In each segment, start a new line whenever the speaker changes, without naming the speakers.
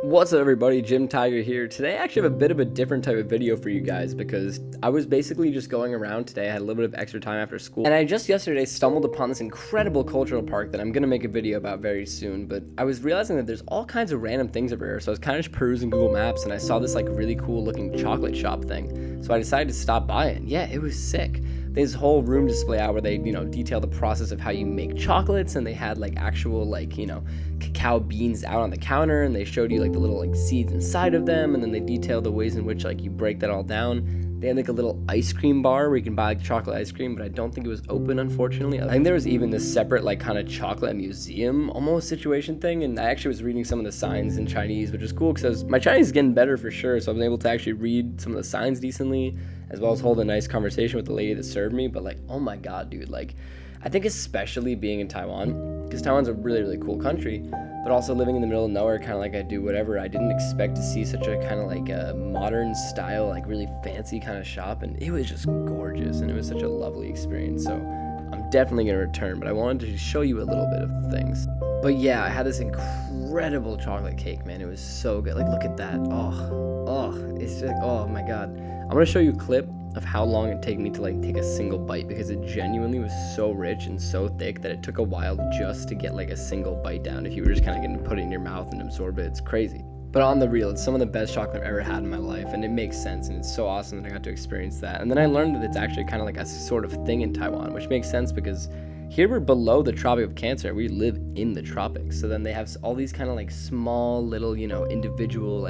What's up everybody, Jim Tiger here. Today I actually have a bit of a different type of video for you guys because I was basically just going around today. I had a little bit of extra time after school and I just yesterday stumbled upon this incredible cultural park that I'm going to make a video about very soon, but I was realizing that there's all kinds of random things over here. So I was kind of just perusing Google Maps and I saw this like really cool looking chocolate shop thing. So I decided to stop by it. Yeah, it was sick. This whole room display out where they, detail the process of how you make chocolates, and they had like actual cacao beans out on the counter, and they showed you like the little seeds inside of them, and then they detailed the ways in which you break that all down. They had like a little ice cream bar where you can buy chocolate ice cream, but I don't think it was open, unfortunately. I think there was even this separate kind of chocolate museum almost situation thing, and I actually was reading some of the signs in Chinese, which is cool because my Chinese is getting better for sure, so I was able to actually read some of the signs decently, as well as hold a nice conversation with the lady that served me. But oh my god, dude, I think especially being in Taiwan, because Taiwan's a really, really cool country, but also living in the middle of nowhere, kind of like I do whatever, I didn't expect to see such a kind of a modern style, really fancy kind of shop, and it was just gorgeous, and it was such a lovely experience. So I'm definitely gonna return, but I wanted to show you a little bit of the things. But yeah, I had this incredible chocolate cake, man. It was so good. Look at that. It's just, oh my god. I'm gonna show you a clip of how long it took me to take a single bite, because it genuinely was so rich and so thick that it took a while just to get a single bite down. If you were just kind of getting to put it in your mouth and absorb it, it's crazy. But on the real, it's some of the best chocolate I've ever had in my life, and it makes sense, and it's so awesome that I got to experience that. And then I learned that it's actually kind of a sort of thing in Taiwan, which makes sense because here we're below the Tropic of Cancer. We live in the tropics. So then they have all these kind of small little, individual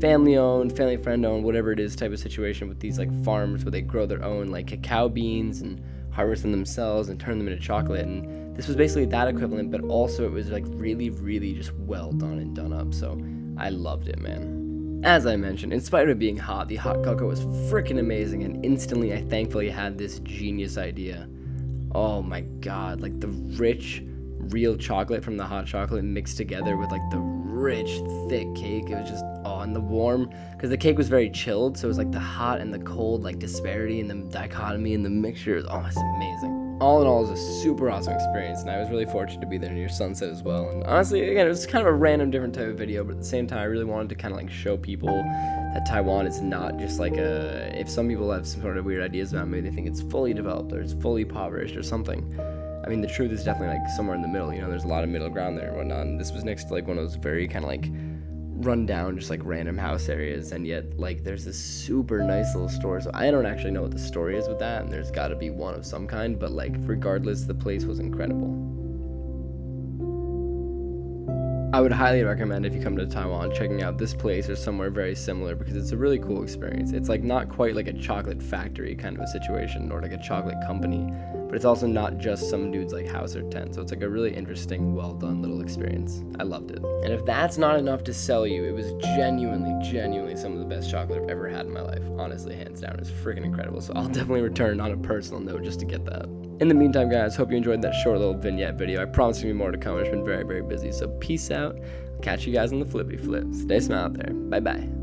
family-owned, family friend-owned, whatever it is type of situation with these farms where they grow their own cacao beans and harvest them themselves and turn them into chocolate. And this was basically that equivalent, but also it was really, really just well done and done up. So I loved it, man. As I mentioned, in spite of it being hot, the hot cocoa was freaking amazing, and instantly I thankfully had this genius idea. Oh my god, the rich, real chocolate from the hot chocolate mixed together with the rich, thick cake. It was just, and the warm, because the cake was very chilled, so it was the hot and the cold, disparity and the dichotomy and the mixture. It's amazing. All in all, it was a super awesome experience, and I was really fortunate to be there near sunset as well. And honestly, again, it was kind of a random, different type of video, but at the same time, I really wanted to kind of show people that Taiwan is not just if some people have some sort of weird ideas about me, they think it's fully developed or it's fully impoverished or something. I mean, the truth is definitely somewhere in the middle. There's a lot of middle ground there and whatnot. And this was next to one of those very kind of run down, just random house areas, and yet there's this super nice little store. So I don't actually know what the story is with that, and there's got to be one of some kind, but regardless, the place was incredible. I would highly recommend, if you come to Taiwan, checking out this place or somewhere very similar, because it's a really cool experience. It's not quite a chocolate factory kind of a situation or a chocolate company, but it's also not just some dude's house or tent. So it's a really interesting, well done little experience. I loved it. And if that's not enough to sell you, it was genuinely some of the best chocolate I've ever had in my life. Honestly, hands down, it's freaking incredible. So I'll definitely return on a personal note just to get that. In the meantime, guys, hope you enjoyed that short little vignette video. I promise there'll be more to come. It's been very, very busy. So peace out. Catch you guys on the flippy flip. Stay smile out there. Bye-bye.